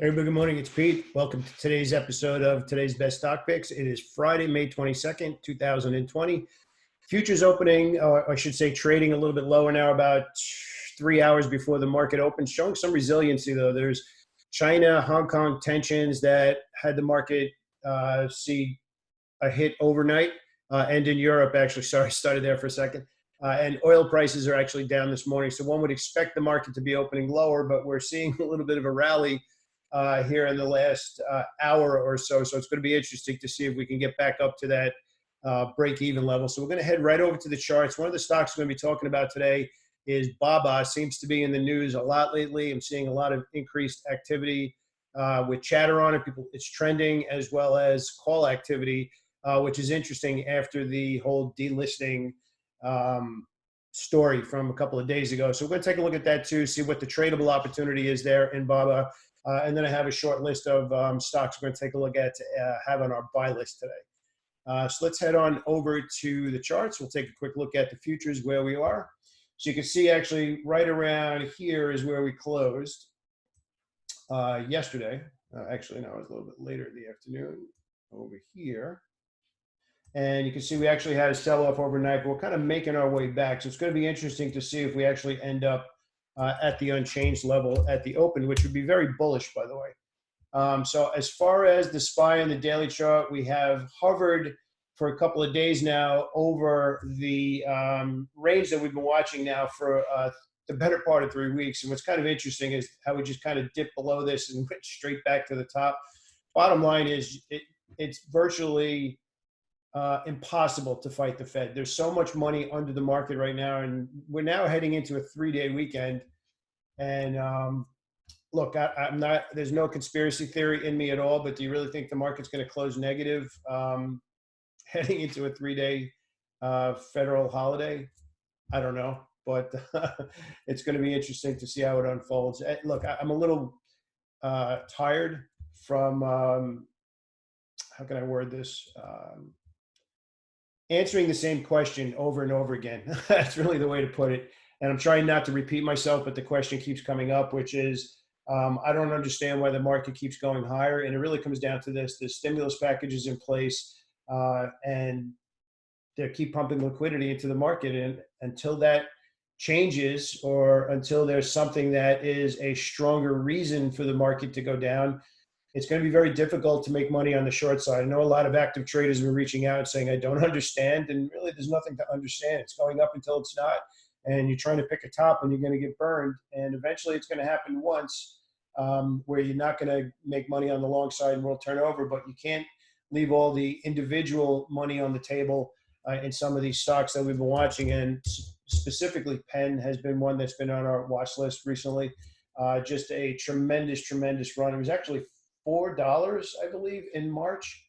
Everybody, good morning. It's Pete. Welcome to today's episode of Today's Best Stock Picks. It is Friday, May 22nd, 2020. Futures opening, or I should say trading a little bit lower now, about 3 hours before the market opens, showing some resiliency, though. There's China, Hong Kong tensions that had the market see a hit overnight, and in Europe, actually, sorry, started there for a second. And oil prices are actually down this morning. So one would expect the market to be opening lower, but we're seeing a little bit of a rally here in the last hour or so. So it's going to be interesting to see if we can get back up to that break-even level. So we're going to head right over to the charts. One of the stocks we're going to be talking about today is Baba. Seems to be in the news a lot lately. I'm seeing a lot of increased activity with chatter on it. It's trending, as well as call activity, which is interesting after the whole delisting story from a couple of days ago. So we're going to take a look at that too, see what the tradable opportunity is there in Baba. And then I have a short list of stocks we're going to take a look at to have on our buy list today. So let's head on over to the charts. We'll take a quick look at the futures where we are. So you can see actually right around here is where we closed yesterday. Actually, no, it was a little bit later in the afternoon over here. And you can see we actually had a sell-off overnight, but we're kind of making our way back. So it's going to be interesting to see if we actually end up at the unchanged level at the open, which would be very bullish, by the way. So as far as the SPY and the daily chart, we have hovered for a couple of days now over the range that we've been watching now for the better part of 3 weeks. And what's kind of interesting is how we just kind of dipped below this and went straight back to the top. Bottom line is it's virtually impossible to fight the Fed. There's so much money under the market right now, and we're now heading into a 3-day weekend. And look, I'm not. There's no conspiracy theory in me at all. But do you really think the market's going to close negative heading into a 3-day federal holiday? I don't know, but it's going to be interesting to see how it unfolds. Look, I'm a little tired from how can I word this? Answering the same question over and over again. That's really the way to put it. And I'm trying not to repeat myself, but the question keeps coming up, which is, I don't understand why the market keeps going higher. And it really comes down to this. The stimulus package is in place, and they keep pumping liquidity into the market. And until that changes, or until there's something that is a stronger reason for the market to go down, it's going to be very difficult to make money on the short side. I know a lot of active traders have been reaching out and saying, I don't understand. And really, there's nothing to understand. It's going up until it's not. And you're trying to pick a top and you're going to get burned. And eventually it's going to happen once where you're not going to make money on the long side and will turn over. But you can't leave all the individual money on the table in some of these stocks that we've been watching. And specifically, Penn has been one that's been on our watch list recently. Just a tremendous, tremendous run. It was actually $4, I believe, in March.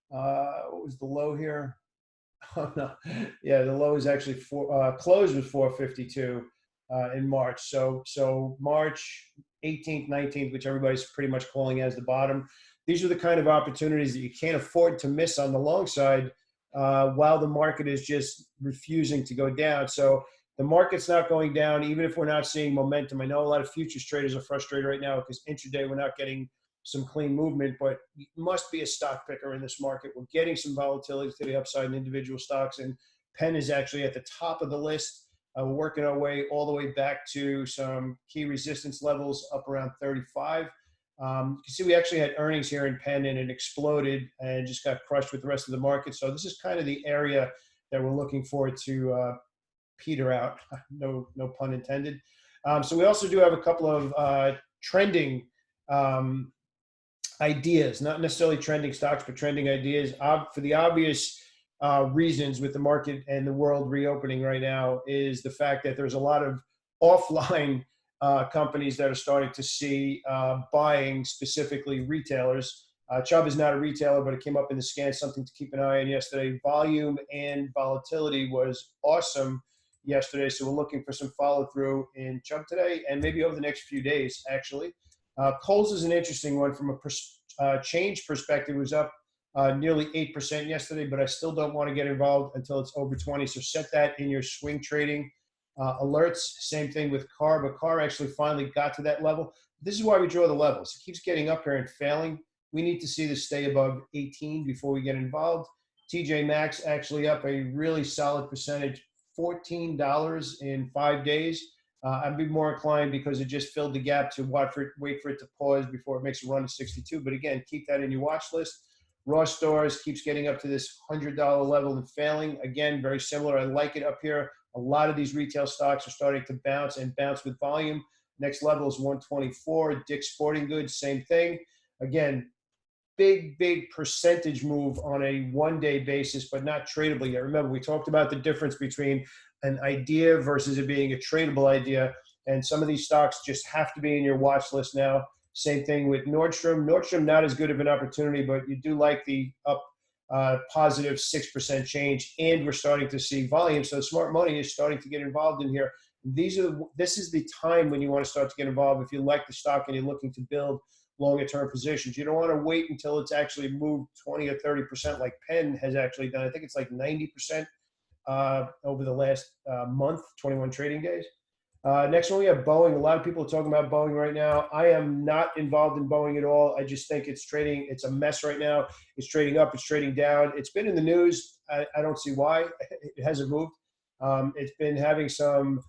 What was the low here? Oh, no. Yeah, the low is actually close was 452 in March. So March 18th, 19th, which everybody's pretty much calling as the bottom. These are the kind of opportunities that you can't afford to miss on the long side while the market is just refusing to go down. So the market's not going down, even if we're not seeing momentum. I know a lot of futures traders are frustrated right now because intraday we're not getting some clean movement, but you must be a stock picker in this market. We're getting some volatility to the upside in individual stocks, and Penn is actually at the top of the list. We're working our way all the way back to some key resistance levels up around 35. You can see we actually had earnings here in Penn, and it exploded and just got crushed with the rest of the market. So this is kind of the area that we're looking for to peter out. No pun intended. So we also do have a couple of trending ideas, not necessarily trending stocks, but trending ideas for the obvious reasons with the market and the world reopening right now is the fact that there's a lot of offline companies that are starting to see buying, specifically retailers. Chubb is not a retailer, but it came up in the scan, something to keep an eye on yesterday. Volume and volatility was awesome yesterday, so we're looking for some follow through in Chubb today and maybe over the next few days, actually. Kohl's is an interesting one from a change perspective. It was up nearly 8% yesterday, but I still don't want to get involved until it's over 20. So set that in your swing trading alerts. Same thing with CAR, but CAR actually finally got to that level. this is why we draw the levels. It keeps getting up here and failing. We need to see this stay above 18 before we get involved. TJ Maxx actually up a really solid percentage, $14 in 5 days. I'd be more inclined because it just filled the gap to wait for it to pause before it makes a run to 62. But again, keep that in your watch list. Ross Stores keeps getting up to this $100 level and failing. Again, very similar. I like it up here. A lot of these retail stocks are starting to bounce and bounce with volume. Next level is 124. Dick's Sporting Goods, same thing. Again, big percentage move on a one-day basis, but not tradable yet. Remember, we talked about the difference between an idea versus it being a tradable idea, and some of these stocks just have to be in your watch list now. Same thing with Nordstrom. Nordstrom, not as good of an opportunity, but you do like the up positive 6% change, and we're starting to see volume. So smart money is starting to get involved in here. This is the time when you want to start to get involved if you like the stock and you're looking to build longer term positions. You don't want to wait until it's actually moved 20 or 30% like Penn has actually done. I think it's like 90% over the last month, 21 trading days. Next one, we have Boeing. A lot of people are talking about Boeing right now. I am not involved in Boeing at all. I just think it's trading. It's a mess right now. It's trading up. It's trading down. It's been in the news. I don't see why. It hasn't moved. It's been having some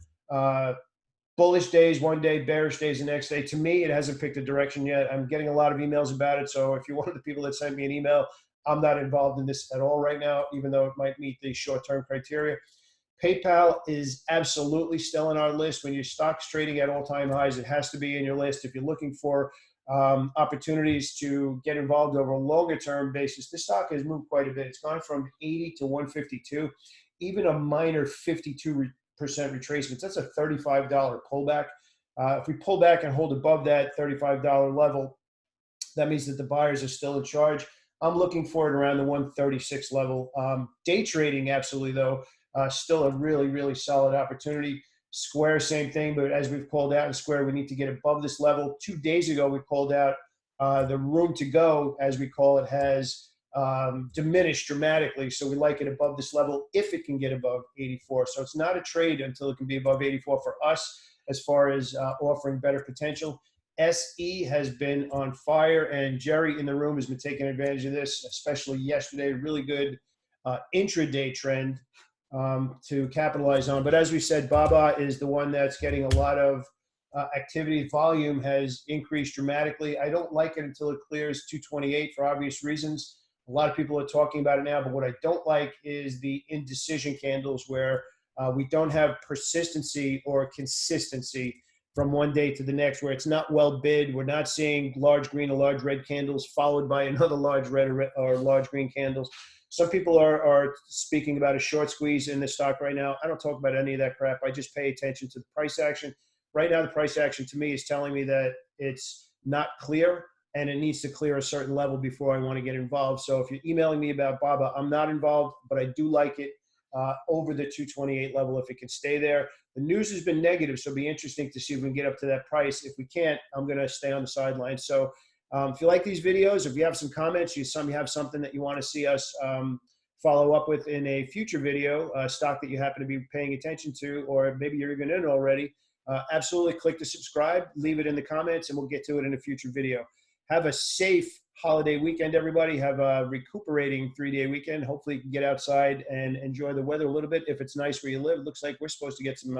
bullish days one day, bearish days the next day. To me, it hasn't picked a direction yet. I'm getting a lot of emails about it. So if you're one of the people that sent me an email, I'm not involved in this at all right now, even though it might meet the short-term criteria. PayPal is absolutely still in our list. When your stock's trading at all-time highs, it has to be in your list. If you're looking for opportunities to get involved over a longer-term basis, this stock has moved quite a bit. It's gone from 80 to 152, even a minor 52% retracement. That's a $35 pullback. If we pull back and hold above that $35 level, that means that the buyers are still in charge. I'm looking for it around the 136 level. Day trading, absolutely, though, still a really solid opportunity. Square, same thing, but as we've called out in Square, we need to get above this level. 2 days ago, we called out the room to go, as we call it, has diminished dramatically. So we like it above this level if it can get above 84. So it's not a trade until it can be above 84 for us as far as offering better potential. SE has been on fire, and Jerry in the room has been taking advantage of this, especially yesterday. Really good intraday trend to capitalize on. But as we said, Baba is the one that's getting a lot of activity. Volume has increased dramatically. I don't like it until it clears 228 for obvious reasons. A lot of people are talking about it now, but what I don't like is the indecision candles where we don't have persistency or consistency from one day to the next, where it's not well bid. We're not seeing large green or large red candles followed by another large red or large green candles. Some people are speaking about a short squeeze in the stock right now. I don't talk about any of that crap. I just pay attention to the price action. Right now, the price action to me is telling me that it's not clear and it needs to clear a certain level before I want to get involved. So if you're emailing me about Baba, I'm not involved, but I do like it over the 228 level if it can stay there. The news has been negative, so it'll be interesting to see if we can get up to that price. If we can't, I'm going to stay on the sidelines. So if you like these videos, if you have some comments, you have something that you want to see us follow up with in a future video, stock that you happen to be paying attention to, or maybe you're even in already, absolutely click to subscribe, leave it in the comments, and we'll get to it in a future video. Have a safe holiday weekend, everybody. Have a recuperating 3-day weekend. Hopefully you can get outside and enjoy the weather a little bit if it's nice where you live. It looks like we're supposed to get some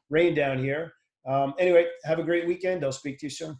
rain down here. Anyway, have a great weekend. I'll speak to you soon.